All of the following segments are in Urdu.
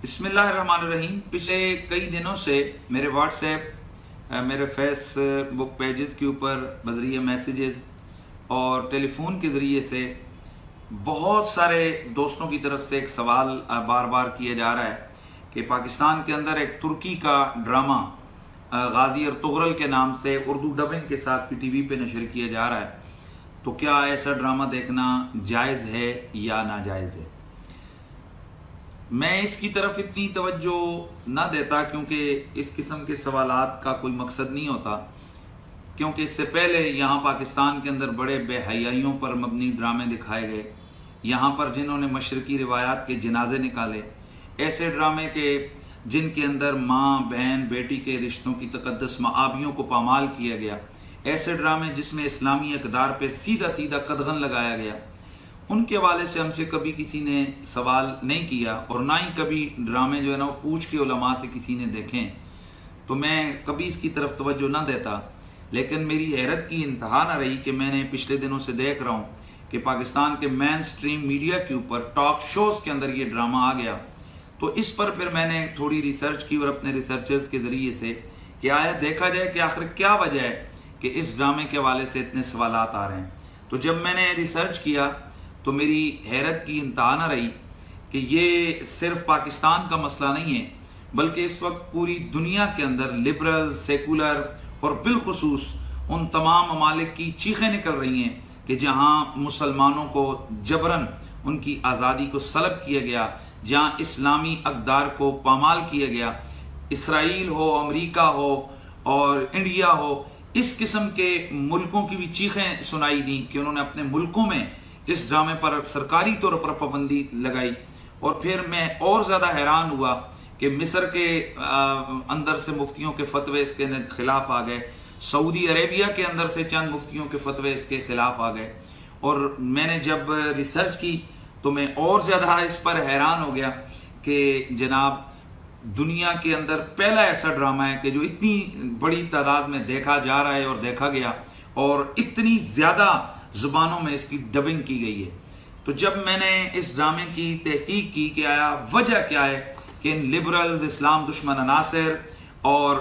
بسم اللہ الرحمن الرحیم۔ پچھلے کئی دنوں سے میرے واٹس ایپ، میرے فیس بک پیجز کے اوپر بذریعہ میسیجز اور ٹیلی فون کے ذریعے سے بہت سارے دوستوں کی طرف سے ایک سوال بار بار کیا جا رہا ہے کہ پاکستان کے اندر ایک ترکی کا ڈرامہ غازی ارطغرل کے نام سے اردو ڈبنگ کے ساتھ پی ٹی وی پہ نشر کیا جا رہا ہے، تو کیا ایسا ڈرامہ دیکھنا جائز ہے یا ناجائز ہے؟ میں اس کی طرف اتنی توجہ نہ دیتا کیونکہ اس قسم کے سوالات کا کوئی مقصد نہیں ہوتا، کیونکہ اس سے پہلے یہاں پاکستان کے اندر بڑے بے حیائیوں پر مبنی ڈرامے دکھائے گئے، یہاں پر جنہوں نے مشرقی روایات کے جنازے نکالے، ایسے ڈرامے کے جن کے اندر ماں بہن بیٹی کے رشتوں کی تقدس معابیوں کو پامال کیا گیا، ایسے ڈرامے جس میں اسلامی اقدار پہ سیدھا سیدھا قدغن لگایا گیا، ان کے حوالے سے ہم سے کبھی کسی نے سوال نہیں کیا، اور نہ ہی کبھی ڈرامے جو ہے نا وہ پوچھ کے علماء سے کسی نے دیکھیں، تو میں کبھی اس کی طرف توجہ نہ دیتا۔ لیکن میری حیرت کی انتہا نہ رہی کہ میں نے پچھلے دنوں سے دیکھ رہا ہوں کہ پاکستان کے مین سٹریم میڈیا کے اوپر ٹاک شوز کے اندر یہ ڈرامہ آ گیا، تو اس پر پھر میں نے تھوڑی ریسرچ کی اور اپنے ریسرچرز کے ذریعے سے کہ آیا دیکھا جائے کہ آخر کیا وجہ ہے کہ اس ڈرامے کے حوالے سے اتنے سوالات آ رہے ہیں۔ تو جب میں نے ریسرچ کیا تو میری حیرت کی انتہا نہ رہی کہ یہ صرف پاکستان کا مسئلہ نہیں ہے، بلکہ اس وقت پوری دنیا کے اندر لبرل، سیکولر اور بالخصوص ان تمام ممالک کی چیخیں نکل رہی ہیں کہ جہاں مسلمانوں کو جبراً ان کی آزادی کو سلب کیا گیا، جہاں اسلامی اقدار کو پامال کیا گیا، اسرائیل ہو، امریکہ ہو اور انڈیا ہو، اس قسم کے ملکوں کی بھی چیخیں سنائی دیں کہ انہوں نے اپنے ملکوں میں اس ڈرامے پر سرکاری طور پر پابندی لگائی۔ اور پھر میں اور زیادہ حیران ہوا کہ مصر کے اندر سے مفتیوں کے فتوے اس کے خلاف آ گئے، سعودی عربیہ کے اندر سے چند مفتیوں کے فتوے اس کے خلاف آ گئے، اور میں نے جب ریسرچ کی تو میں اور زیادہ اس پر حیران ہو گیا کہ جناب دنیا کے اندر پہلا ایسا ڈرامہ ہے کہ جو اتنی بڑی تعداد میں دیکھا جا رہا ہے اور دیکھا گیا، اور اتنی زیادہ زبانوں میں اس کی ڈبنگ کی گئی ہے۔ تو جب میں نے اس ڈرامے کی تحقیق کی کہ آیا وجہ کیا ہے کہ ان لبرلز، اسلام دشمن عناصر اور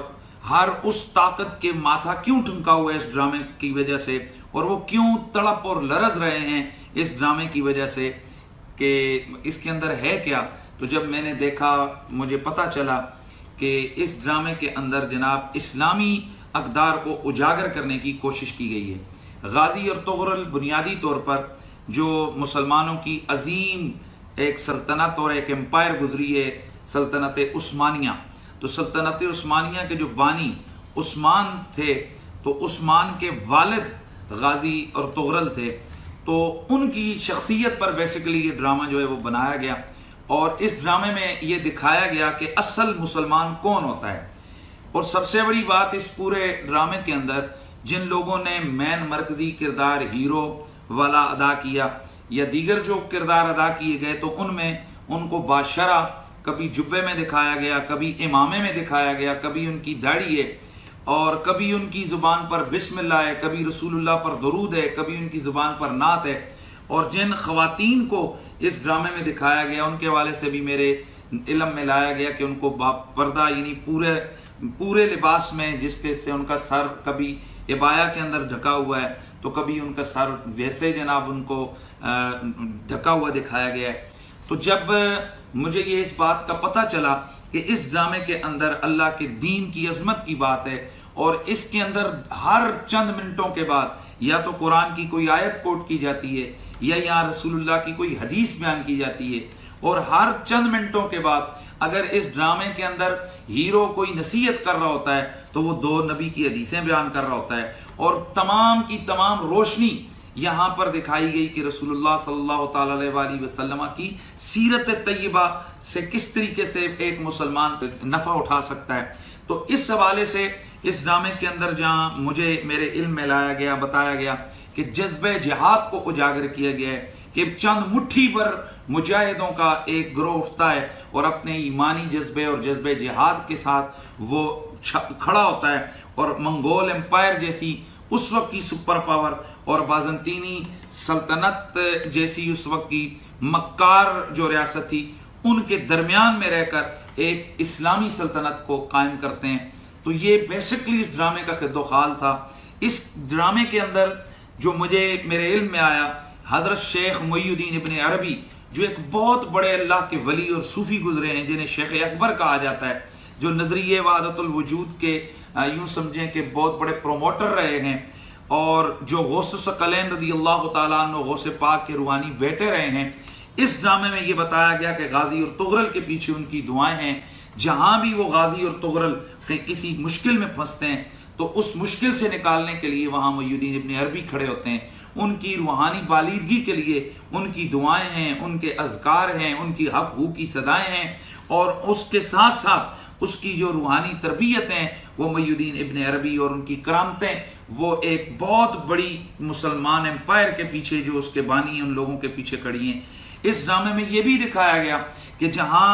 ہر اس طاقت کے ماتھا کیوں ٹھمکا ہوا ہے اس ڈرامے کی وجہ سے، اور وہ کیوں تڑپ اور لرز رہے ہیں اس ڈرامے کی وجہ سے کہ اس کے اندر ہے کیا، تو جب میں نے دیکھا مجھے پتہ چلا کہ اس ڈرامے کے اندر جناب اسلامی اقدار کو اجاگر کرنے کی کوشش کی گئی ہے۔ غازی ارطغرل بنیادی طور پر جو مسلمانوں کی عظیم ایک سلطنت اور ایک امپائر گزری ہے، سلطنت عثمانیہ، تو سلطنت عثمانیہ کے جو بانی عثمان تھے، تو عثمان کے والد غازی ارطغرل تھے، تو ان کی شخصیت پر بیسیکلی یہ ڈرامہ جو ہے وہ بنایا گیا، اور اس ڈرامے میں یہ دکھایا گیا کہ اصل مسلمان کون ہوتا ہے۔ اور سب سے بڑی بات اس پورے ڈرامے کے اندر جن لوگوں نے مین مرکزی کردار ہیرو والا ادا کیا یا دیگر جو کردار ادا کیے گئے، تو ان میں ان کو باشرہ کبھی جبے میں دکھایا گیا، کبھی امامے میں دکھایا گیا، کبھی ان کی داڑھی ہے اور کبھی ان کی زبان پر بسم اللہ ہے، کبھی رسول اللہ پر درود ہے، کبھی ان کی زبان پر نعت ہے۔ اور جن خواتین کو اس ڈرامے میں دکھایا گیا ان کے حوالے سے بھی میرے علم میں لایا گیا کہ ان کو پردہ یعنی پورے لباس میں، جس کے سے ان کا سر کبھی عبایا کے اندر ڈھکا ہوا ہے تو کبھی ان کا سر ویسے جناب ان کو ڈھکا ہوا دکھایا گیا ہے۔ تو جب مجھے یہ اس بات کا پتہ چلا کہ اس ڈرامے کے اندر اللہ کے دین کی عظمت کی بات ہے، اور اس کے اندر ہر چند منٹوں کے بعد یا تو قرآن کی کوئی آیت کوٹ کی جاتی ہے یا یہاں رسول اللہ کی کوئی حدیث بیان کی جاتی ہے، اور ہر چند منٹوں کے بعد اگر اس ڈرامے کے اندر ہیرو کوئی نصیحت کر رہا ہوتا ہے تو وہ دو نبی کی حدیثیں بیان کر رہا ہوتا ہے، اور تمام کی تمام روشنی یہاں پر دکھائی گئی کہ رسول اللہ صلی اللہ تعالی علیہ وآلہ وسلم کی سیرت طیبہ سے کس طریقے سے ایک مسلمان نفع اٹھا سکتا ہے۔ تو اس حوالے سے اس ڈرامے کے اندر جہاں مجھے میرے علم میں لایا گیا، بتایا گیا کہ جذبہ جہاد کو اجاگر کیا گیا ہے کہ چند مٹھی پر مجاہدوں کا ایک گروہ اٹھتا ہے اور اپنے ایمانی جذبے اور جذبہ جہاد کے ساتھ وہ کھڑا ہوتا ہے، اور منگول امپائر جیسی اس وقت کی سپر پاور اور بازنطینی سلطنت جیسی اس وقت کی مکار جو ریاست تھی، ان کے درمیان میں رہ کر ایک اسلامی سلطنت کو قائم کرتے ہیں۔ تو یہ بیسکلی اس ڈرامے کا خد و خال تھا۔ اس ڈرامے کے اندر جو میرے علم میں آیا، حضرت شیخ محی الدین ابن عربی جو ایک بہت بڑے اللہ کے ولی اور صوفی گزرے ہیں، جنہیں شیخ اکبر کہا جاتا ہے، جو نظریہ وحدت الوجود کے یوں سمجھیں کہ بہت بڑے پروموٹر رہے ہیں، اور جو غوث الثقلین رضی اللہ تعالیٰ عنہ غوث پاک کے روحانی بیٹے رہے ہیں۔ اس ڈرامے میں یہ بتایا گیا کہ غازی اور تغرل کے پیچھے ان کی دعائیں ہیں۔ جہاں بھی وہ غازی اور تغرل کسی مشکل میں پھنستے ہیں تو اس مشکل سے نکالنے کے لیے وہاں محی الدین ابن عربی کھڑے ہوتے ہیں۔ ان کی روحانی بالیدگی کے لیے ان کی دعائیں ہیں، ان کے اذکار ہیں، ان کی حق ہو کی صدائیں ہیں، اور اس کے ساتھ ساتھ اس کی جو روحانی تربیت ہیں وہ محی الدین ابن عربی اور ان کی کرامتیں، وہ ایک بہت بڑی مسلمان امپائر کے پیچھے، جو اس کے بانی ہیں، ان لوگوں کے پیچھے کھڑی ہیں۔ اس ڈرامے میں یہ بھی دکھایا گیا کہ جہاں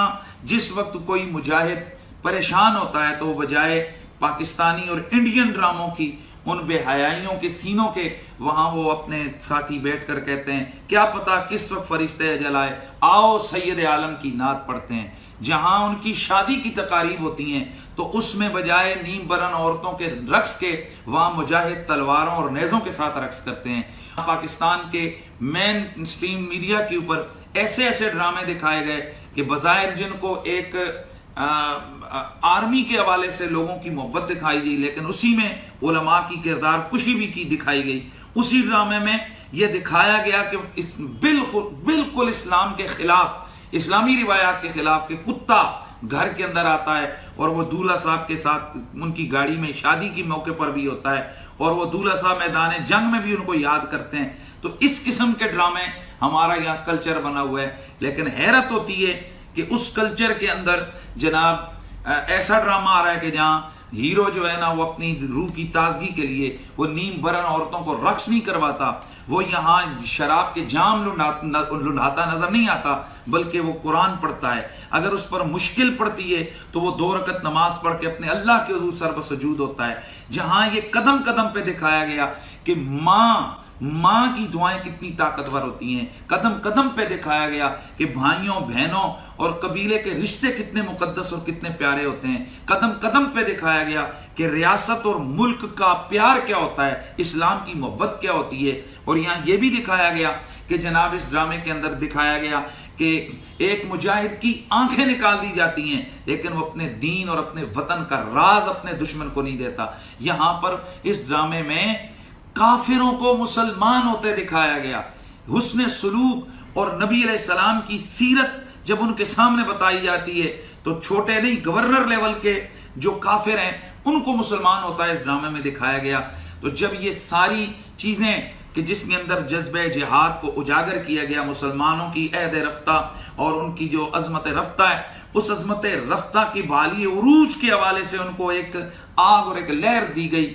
جس وقت کوئی مجاہد پریشان ہوتا ہے تو وہ بجائے پاکستانی اور انڈین ڈراموں کی ان بے حیائیوں کے سینوں کے، وہاں وہ اپنے ساتھی بیٹھ کر کہتے ہیں کیا پتا کس وقت فرشتہ اجل آئے، آؤ سید عالم کی نعت پڑھتے ہیں۔ جہاں ان کی شادی کی تقاریب ہوتی ہیں تو اس میں بجائے نیم برن عورتوں کے رقص کے، وہاں مجاہد تلواروں اور نیزوں کے ساتھ رقص کرتے ہیں۔ پاکستان کے مین اسٹریم میڈیا کے اوپر ایسے ایسے ڈرامے دکھائے گئے کہ بظاہر جن کو ایک آرمی کے حوالے سے لوگوں کی محبت دکھائی گئی، لیکن اسی میں علماء کی کردار کشی بھی کی دکھائی گئی۔ اسی ڈرامے میں یہ دکھایا گیا کہ بالکل اسلام کے خلاف، اسلامی روایات کے خلاف، کہ کتا گھر کے اندر آتا ہے اور وہ دولہا صاحب کے ساتھ ان کی گاڑی میں شادی کے موقع پر بھی ہوتا ہے، اور وہ دولہا صاحب میدان جنگ میں بھی ان کو یاد کرتے ہیں۔ تو اس قسم کے ڈرامے ہمارا یہاں کلچر بنا ہوا ہے، لیکن حیرت ہوتی ہے کہ اس کلچر کے اندر جناب ایسا ڈرامہ آ رہا ہے کہ جہاں ہیرو جو ہے نا وہ اپنی روح کی تازگی کے لیے وہ نیم برن عورتوں کو رقص نہیں کرواتا، وہ یہاں شراب کے جام لنڈھاتا نظر نہیں آتا، بلکہ وہ قرآن پڑھتا ہے۔ اگر اس پر مشکل پڑتی ہے تو وہ 2 رکعت نماز پڑھ کے اپنے اللہ کے حضور سر بسجود ہوتا ہے۔ جہاں یہ قدم قدم پہ دکھایا گیا کہ ماں کی دعائیں کتنی طاقتور ہوتی ہیں، قدم قدم پہ دکھایا گیا کہ بھائیوں بہنوں اور قبیلے کے رشتے کتنے مقدس اور کتنے پیارے ہوتے ہیں، قدم قدم پہ دکھایا گیا کہ ریاست اور ملک کا پیار کیا ہوتا ہے، اسلام کی محبت کیا ہوتی ہے۔ اور یہاں یہ بھی دکھایا گیا کہ جناب اس ڈرامے کے اندر دکھایا گیا کہ ایک مجاہد کی آنکھیں نکال دی جاتی ہیں لیکن وہ اپنے دین اور اپنے وطن کا راز اپنے دشمن کو نہیں دیتا۔ یہاں پر اس ڈرامے میں کافروں کو مسلمان ہوتے دکھایا گیا، حسن سلوک اور نبی علیہ السلام کی سیرت جب ان کے سامنے بتائی جاتی ہے تو چھوٹے نہیں، گورنر لیول کے جو کافر ہیں ان کو مسلمان ہوتا ہے اس ڈرامے میں دکھایا گیا۔ تو جب یہ ساری چیزیں کہ جس کے اندر جذبہ جہاد کو اجاگر کیا گیا، مسلمانوں کی عہد رفتہ اور ان کی جو عظمت رفتہ ہے، اس عظمت رفتہ کی بالی عروج کے حوالے سے ان کو ایک آگ اور ایک لہر دی گئی،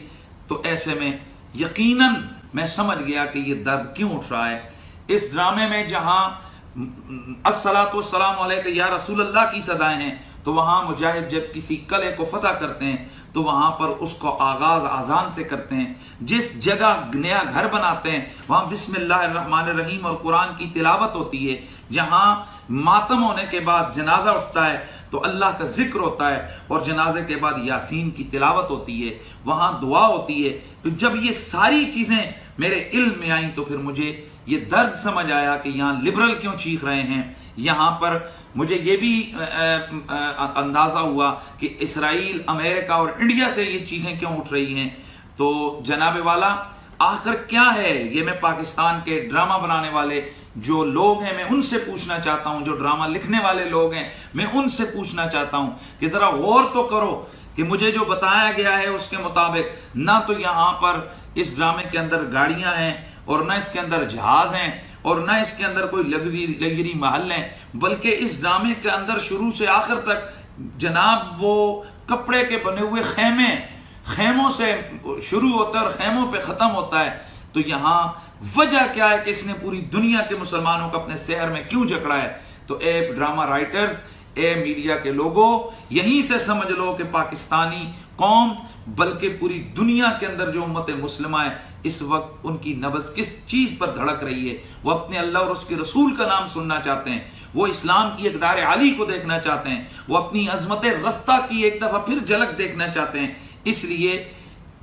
تو ایسے میں یقیناً میں سمجھ گیا کہ یہ درد کیوں اٹھ رہا ہے۔ اس ڈرامے میں جہاں الصلاۃ والسلام علیک یا رسول اللہ کی صدائیں ہیں، تو وہاں مجاہد جب کسی قلعے کو فتح کرتے ہیں تو وہاں پر اس کو آغاز اذان سے کرتے ہیں۔ جس جگہ نیا گھر بناتے ہیں وہاں بسم اللہ الرحمن الرحیم اور قرآن کی تلاوت ہوتی ہے۔ جہاں ماتم ہونے کے بعد جنازہ اٹھتا ہے تو اللہ کا ذکر ہوتا ہے، اور جنازے کے بعد یاسین کی تلاوت ہوتی ہے، وہاں دعا ہوتی ہے۔ تو جب یہ ساری چیزیں میرے علم میں آئیں تو پھر مجھے یہ درد سمجھ آیا کہ یہاں لبرل کیوں چیخ رہے ہیں۔ یہاں پر مجھے یہ بھی اندازہ ہوا کہ اسرائیل، امریکہ اور انڈیا سے یہ چیزیں کیوں اٹھ رہی ہیں۔ تو جناب والا آخر کیا ہے یہ میں پاکستان کے ڈرامہ بنانے والے جو لوگ ہیں میں ان سے پوچھنا چاہتا ہوں، جو ڈرامہ لکھنے والے لوگ ہیں میں ان سے پوچھنا چاہتا ہوں کہ ذرا غور تو کرو کہ مجھے جو بتایا گیا ہے اس کے مطابق نہ تو یہاں پر اس ڈرامے کے اندر گاڑیاں ہیں اور نہ اس کے اندر جہاز ہیں اور نہ اس کے اندر کوئی لگژری محل ہیں، بلکہ اس ڈرامے کے اندر شروع سے آخر تک جناب وہ کپڑے کے بنے ہوئے خیموں سے شروع ہوتا ہے اور خیموں پہ ختم ہوتا ہے۔ تو یہاں وجہ کیا ہے کہ اس نے پوری دنیا کے مسلمانوں کو اپنے شہر میں کیوں جکڑا ہے؟ تو اے ڈرامہ رائٹرز، اے میڈیا کے لوگوں، یہیں سے سمجھ لو کہ پاکستانی قوم بلکہ پوری دنیا کے اندر جو امت مسلمہ ہے اس وقت ان کی نبض کس چیز پر دھڑک رہی ہے؟ وہ اپنے اللہ اور اس کے رسول کا نام سننا چاہتے ہیں، وہ اسلام کی اقدار عالی کو دیکھنا چاہتے ہیں، وہ اپنی عظمت رفتہ کی ایک دفعہ پھر جھلک دیکھنا چاہتے ہیں۔ اس لیے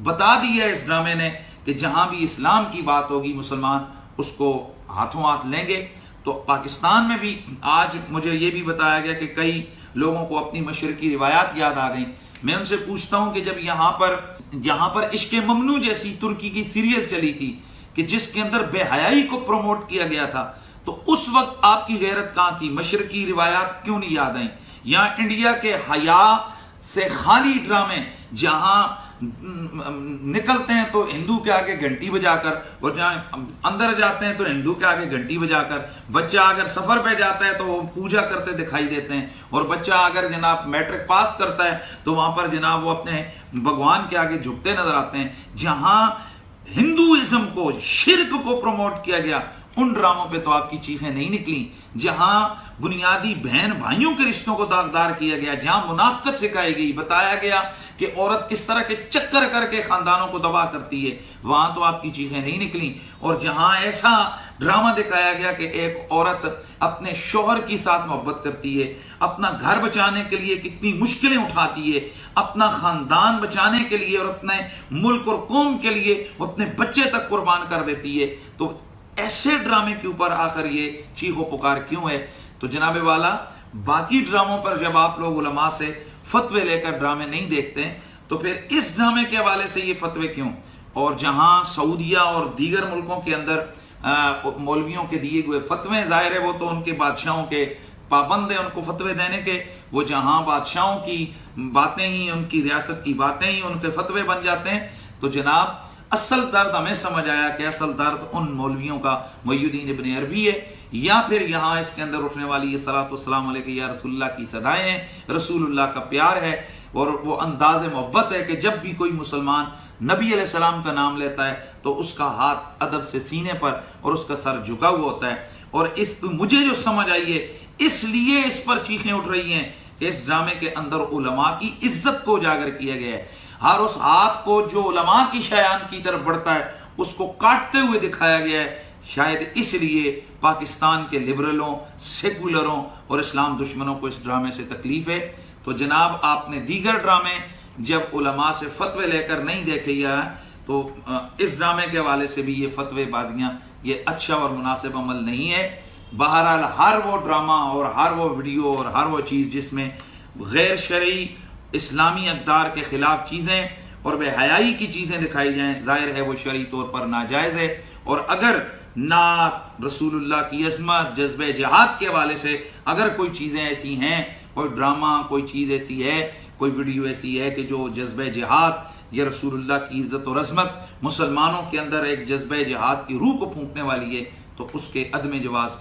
بتا دیا اس ڈرامے نے کہ جہاں بھی اسلام کی بات ہوگی مسلمان اس کو ہاتھوں ہاتھ لیں گے۔ تو پاکستان میں بھی آج مجھے یہ بھی بتایا گیا کہ کئی لوگوں کو اپنی مشرقی روایات یاد آ گئیں۔ میں ان سے پوچھتا ہوں کہ جب یہاں پر عشق ممنوع جیسی ترکی کی سیریل چلی تھی کہ جس کے اندر بے حیائی کو پروموٹ کیا گیا تھا، تو اس وقت آپ کی غیرت کہاں تھی؟ مشرقی روایات کیوں نہیں یاد آئیں؟ یا انڈیا کے حیا سے خالی ڈرامے جہاں نکلتے ہیں تو ہندو کے آگے گھنٹی بجا کر، اور جہاں اندر جاتے ہیں تو ہندو کے آگے گھنٹی بجا کر، بچہ اگر سفر پہ جاتا ہے تو وہ پوجا کرتے دکھائی دیتے ہیں، اور بچہ اگر جناب میٹرک پاس کرتا ہے تو وہاں پر جناب وہ اپنے بھگوان کے آگے جھکتے نظر آتے ہیں۔ جہاں ہندوازم کو، شرک کو پروموٹ کیا گیا، ان ڈراموں پہ تو آپ کی چیخیں نہیں نکلیں۔ جہاں بنیادی بہن بھائیوں کے رشتوں کو داغدار کیا گیا، جہاں منافقت سکھائی گئی، بتایا گیا کہ عورت کس طرح کے چکر کر کے خاندانوں کو تباہ کرتی ہے، وہاں تو آپ کی چیخیں نہیں نکلیں۔ اور جہاں ایسا ڈرامہ دکھایا گیا کہ ایک عورت اپنے شوہر کے ساتھ محبت کرتی ہے، اپنا گھر بچانے کے لیے کتنی مشکلیں اٹھاتی ہے، اپنا خاندان بچانے کے لیے اور اپنے ملک اور قوم کے لیے وہ اپنے بچے تک قربان کر دیتی ہے، تو ایسے ڈرامے کے اوپر آخر یہ چیخ و پکار کیوں ہے؟ تو جناب والا، باقی ڈراموں پر جب آپ لوگ علماء سے فتوے لے کر ڈرامے نہیں دیکھتے ہیں تو پھر اس ڈرامے کے حوالے سے یہ فتوے کیوں؟ اور جہاں سعودیہ اور دیگر ملکوں کے اندر مولویوں کے دیے ہوئے فتوے، ظاہر ہے وہ تو ان کے بادشاہوں کے پابند ہیں ان کو فتوے دینے کے، وہ جہاں بادشاہوں کی باتیں ہی، ان کی ریاست کی باتیں ہی ان کے فتوے بن جاتے ہیں، تو جناب اصل درد ہمیں سمجھ آیا کہ اصل درد ان مولویوں کا محی الدین ابن عربی ہے، یا پھر یہاں اس کے اندر اٹھنے والی یہ صلاۃ والسلام علیہ یا رسول اللہ کی صدائیں ہیں، رسول اللہ کا پیار ہے، اور وہ انداز محبت ہے کہ جب بھی کوئی مسلمان نبی علیہ السلام کا نام لیتا ہے تو اس کا ہاتھ ادب سے سینے پر اور اس کا سر جھکا ہوا ہوتا ہے۔ اور مجھے جو سمجھ آئی ہے، اس لیے اس پر چیخیں اٹھ رہی ہیں کہ اس ڈرامے کے اندر علماء کی عزت کو اجاگر کیا گیا ہے۔ ہر اس ہاتھ کو جو علماء کی شایان کی طرف بڑھتا ہے اس کو کاٹتے ہوئے دکھایا گیا ہے۔ شاید اس لیے پاکستان کے لبرلوں، سیکولروں اور اسلام دشمنوں کو اس ڈرامے سے تکلیف ہے۔ تو جناب آپ نے دیگر ڈرامے جب علماء سے فتوے لے کر نہیں دیکھے یا تو اس ڈرامے کے حوالے سے بھی یہ فتوے بازیاں یہ اچھا اور مناسب عمل نہیں ہے۔ بہرحال ہر وہ ڈرامہ اور ہر وہ ویڈیو اور ہر وہ چیز جس میں غیر شرعی اسلامی اقدار کے خلاف چیزیں اور بے حیائی کی چیزیں دکھائی جائیں، ظاہر ہے وہ شرعی طور پر ناجائز ہے۔ اور اگر نعت، رسول اللہ کی عظمت، جذبہ جہاد کے حوالے سے اگر کوئی چیزیں ایسی ہیں، کوئی ڈرامہ، کوئی چیز ایسی ہے، کوئی ویڈیو ایسی ہے کہ جو جذبہ جہاد یا رسول اللہ کی عزت اور عظمت، مسلمانوں کے اندر ایک جذبہ جہاد کی روح کو پھونکنے والی ہے، تو اس کے عدم جواز